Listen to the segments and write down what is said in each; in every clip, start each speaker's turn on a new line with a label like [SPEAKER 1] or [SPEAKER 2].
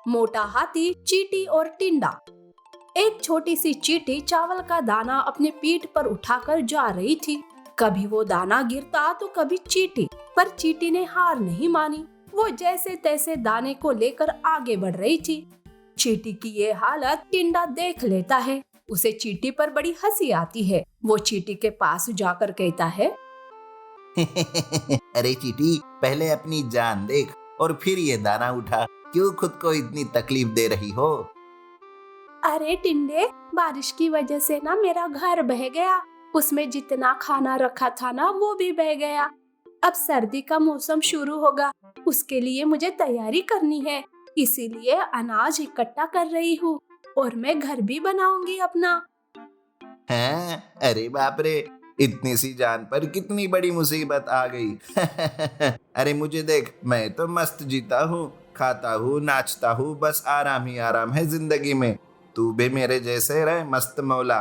[SPEAKER 1] मोटा हाथी, चींटी और टिंडा। एक छोटी सी चींटी चावल का दाना अपने पीठ पर उठाकर जा रही थी। कभी वो दाना गिरता तो कभी चींटी, पर चींटी ने हार नहीं मानी। वो जैसे तैसे दाने को लेकर आगे बढ़ रही थी। चींटी की ये हालत टिंडा देख लेता है। उसे चींटी पर बड़ी हंसी आती है। वो चींटी के पास जाकर कहता है,
[SPEAKER 2] अरे चींटी, पहले अपनी जान देख और फिर ये दाना उठा। क्यों खुद को इतनी तकलीफ दे रही हो?
[SPEAKER 1] अरे टिंडे, बारिश की वजह से ना मेरा घर बह गया। उसमें जितना खाना रखा था ना वो भी बह गया। अब सर्दी का मौसम शुरू होगा, उसके लिए मुझे तैयारी करनी है। इसीलिए अनाज इकट्ठा कर रही हूँ और मैं घर भी बनाऊंगी अपना।
[SPEAKER 2] हैं? अरे बाप रे, इतनी सी जान पर कितनी बड़ी मुसीबत आ गई। अरे मुझे देख, मैं तो मस्त जीता हूँ, खाता हूँ, नाचता हूँ, बस आराम ही आराम है जिंदगी में। तू भी मेरे जैसे रहे मस्त मौला।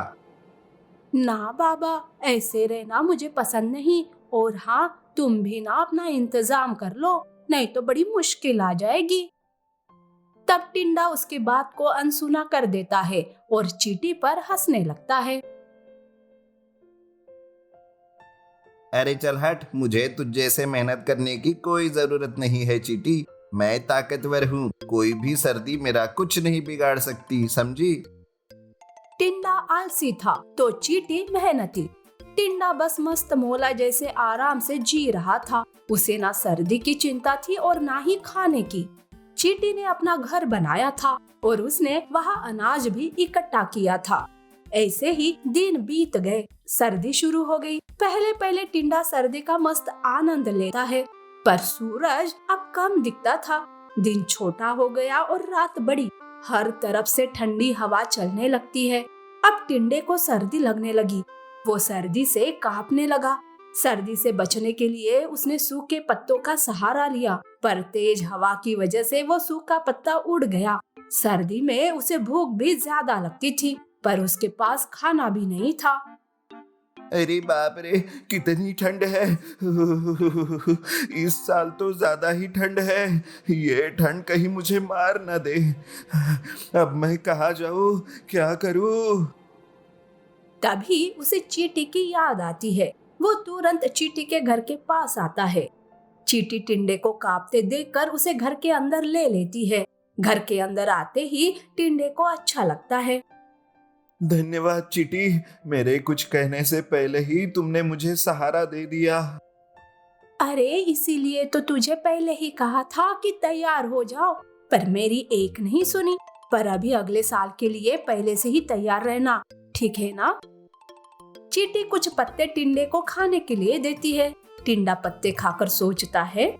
[SPEAKER 1] ना बाबा, ऐसे रहना मुझे पसंद नहीं। और हाँ, तुम भी ना अपना इंतजाम कर लो, नहीं तो बड़ी मुश्किल आ जाएगी। तब टिंडा उसकी बात को अनसुना कर देता है और चींटी पर हंसने लगता है।
[SPEAKER 2] अरे चल हट, मुझे तुझ जैसे मेहनत करने की कोई जरूरत नहीं है चींटी। मैं ताकतवर हूँ, कोई भी सर्दी मेरा कुछ नहीं बिगाड़ सकती, समझी?
[SPEAKER 1] टिंडा आलसी था तो चींटी मेहनती। टिंडा बस मस्त मौला जैसे आराम से जी रहा था। उसे ना सर्दी की चिंता थी और ना ही खाने की। चींटी ने अपना घर बनाया था और उसने वहाँ अनाज भी इकट्ठा किया था। ऐसे ही दिन बीत गए। सर्दी शुरू हो गई। पहले पहले टिंडा सर्दी का मस्त आनंद लेता है, पर सूरज अब कम दिखता था। दिन छोटा हो गया और रात बड़ी। हर तरफ से ठंडी हवा चलने लगती है। अब टिंडे को सर्दी लगने लगी। वो सर्दी से कांपने लगा। सर्दी से बचने के लिए उसने सूखे पत्तों का सहारा लिया, पर तेज हवा की वजह से वो सूखा पत्ता उड़ गया। सर्दी में उसे भूख भी ज्यादा लगती थी, पर उसके पास खाना भी नहीं था।
[SPEAKER 2] अरे बाप रे, कितनी ठंड है। इस साल तो ज्यादा ही ठंड है। ये ठंड कहीं मुझे मार ना दे। अब मैं कहाँ जाऊँ, क्या करूँ?
[SPEAKER 1] तभी उसे चींटी की याद आती है। वो तुरंत चींटी के घर के पास आता है। चींटी टिंडे को कांपते देखकर उसे घर के अंदर ले लेती है। घर के अंदर आते ही टिंडे को अच्छा लगता है।
[SPEAKER 2] धन्यवाद चीटी, मेरे कुछ कहने से पहले ही तुमने मुझे सहारा दे दिया।
[SPEAKER 1] अरे इसीलिए तो तुझे पहले ही कहा था कि तैयार हो जाओ, पर मेरी एक नहीं सुनी। पर अभी अगले साल के लिए पहले से ही तैयार रहना, ठीक है ना? चींटी कुछ पत्ते टिंडे को खाने के लिए देती है। टिंडा पत्ते खाकर सोचता है,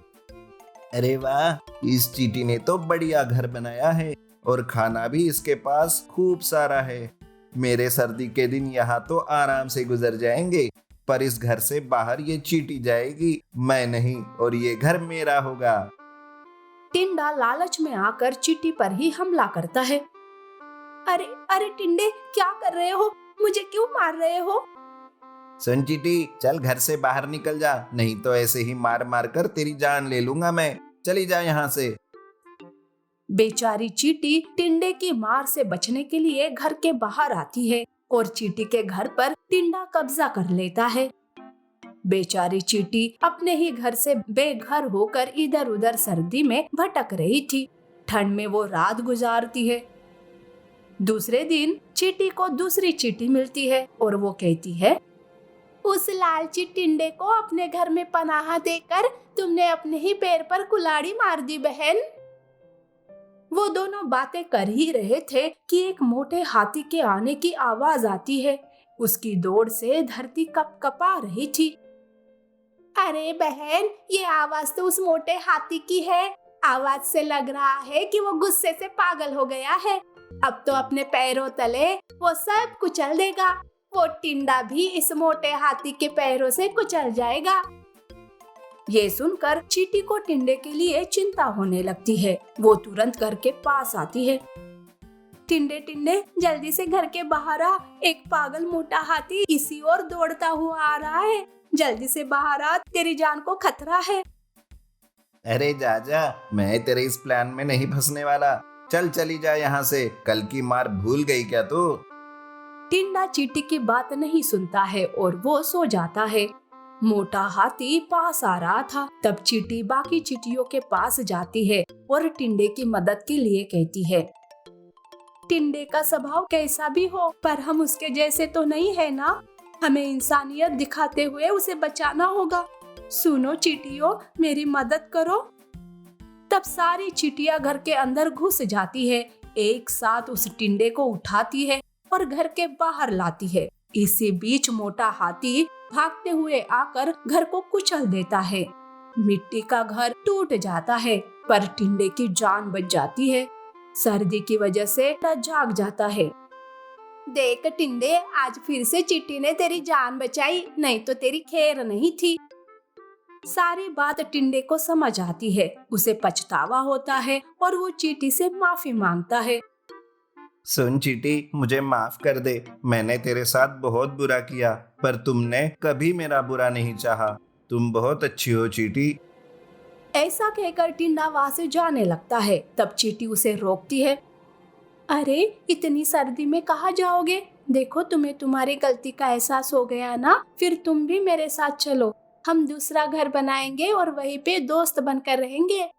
[SPEAKER 2] अरे वाह, इस चीटी ने तो बढ़िया घर बनाया है और खाना भी इसके पास खूब सारा है। मेरे सर्दी के दिन यहाँ तो आराम से गुजर जाएंगे, पर इस घर से बाहर ये चीटी जाएगी, मैं नहीं, और ये घर मेरा होगा।
[SPEAKER 1] टिंडा लालच में आकर चींटी पर ही हमला करता है। अरे अरे टिंडे, क्या कर रहे हो? मुझे क्यों मार रहे हो?
[SPEAKER 2] सुन चीटी, चल घर से बाहर निकल जा, नहीं तो ऐसे ही मार मार कर तेरी जान ले लूंगा मैं। चली जा यहाँ से।
[SPEAKER 1] बेचारी चींटी टिंडे की मार से बचने के लिए घर के बाहर आती है और चींटी के घर पर टिंडा कब्जा कर लेता है। बेचारी चींटी अपने ही घर से बेघर होकर इधर उधर सर्दी में भटक रही थी। ठंड में वो रात गुजारती है। दूसरे दिन चींटी को दूसरी चींटी मिलती है और वो कहती है, उस लालची टिंडे को अपने घर में पनाह देकर तुमने अपने ही पैर पर कुल्हाड़ी मार दी बहन। वो दोनों बातें कर ही रहे थे कि एक मोटे हाथी के आने की आवाज आती है। उसकी दौड़ से धरती कपकपा रही थी। अरे बहन, ये आवाज तो उस मोटे हाथी की है। आवाज से लग रहा है कि वो गुस्से से पागल हो गया है। अब तो अपने पैरों तले वो सब कुचल देगा। वो टिंडा भी इस मोटे हाथी के पैरों से कुचल जाएगा। ये सुनकर चींटी को टिंडे के लिए चिंता होने लगती है। वो तुरंत घर के पास आती है। टिंडे टिंडे, जल्दी से घर के बाहर आ। एक पागल मोटा हाथी इसी ओर दौड़ता हुआ आ रहा है। जल्दी से बाहर आ, तेरी जान को खतरा है।
[SPEAKER 2] अरे जा जा, मैं तेरे इस प्लान में नहीं फंसने वाला। चल चली जा यहाँ से, कल की मार भूल गई क्या तू?
[SPEAKER 1] टिंडा चींटी की बात नहीं सुनता है और वो सो जाता है। मोटा हाथी पास आ रहा था, तब चींटी बाकी चींटियों के पास जाती है और टिंडे की मदद के लिए कहती है, टिंडे का स्वभाव कैसा भी हो, पर हम उसके जैसे तो नहीं है ना। हमें इंसानियत दिखाते हुए उसे बचाना होगा। सुनो चींटियों, मेरी मदद करो। तब सारी चींटियां घर के अंदर घुस जाती है, एक साथ उस टिंडे को उठाती है और घर के बाहर लाती है। इसी बीच मोटा हाथी भागते हुए आकर घर को कुचल देता है। मिट्टी का घर टूट जाता है, पर टिंडे की जान बच जाती है। सर्दी की वजह से वह जाग जाता है। देख टिंडे, आज फिर से चींटी ने तेरी जान बचाई, नहीं तो तेरी खैर नहीं थी। सारी बात टिंडे को समझ आती है, उसे पछतावा होता है और वो चींटी से माफी मांगता है।
[SPEAKER 2] सुन चीटी, मुझे माफ कर दे। मैंने तेरे साथ बहुत बुरा किया, पर तुमने कभी मेरा बुरा नहीं चाहा। तुम बहुत अच्छी हो चीटी।
[SPEAKER 1] ऐसा कहकर टिंडा वहां से जाने लगता है। तब चींटी उसे रोकती है। अरे, इतनी सर्दी में कहाँ जाओगे? देखो, तुम्हें तुम्हारी गलती का एहसास हो गया ना, फिर तुम भी मेरे साथ चलो। हम दूसरा घर बनाएंगे और वहीं पे दोस्त बनकर रहेंगे।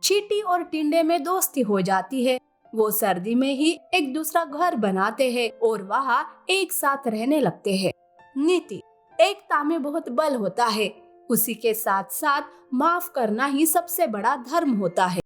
[SPEAKER 1] चींटी और टिंडे में दोस्ती हो जाती है। वो सर्दी में ही एक दूसरा घर बनाते हैं और वहाँ एक साथ रहने लगते हैं। नीति, एकता में बहुत बल होता है। उसी के साथ साथ माफ करना ही सबसे बड़ा धर्म होता है।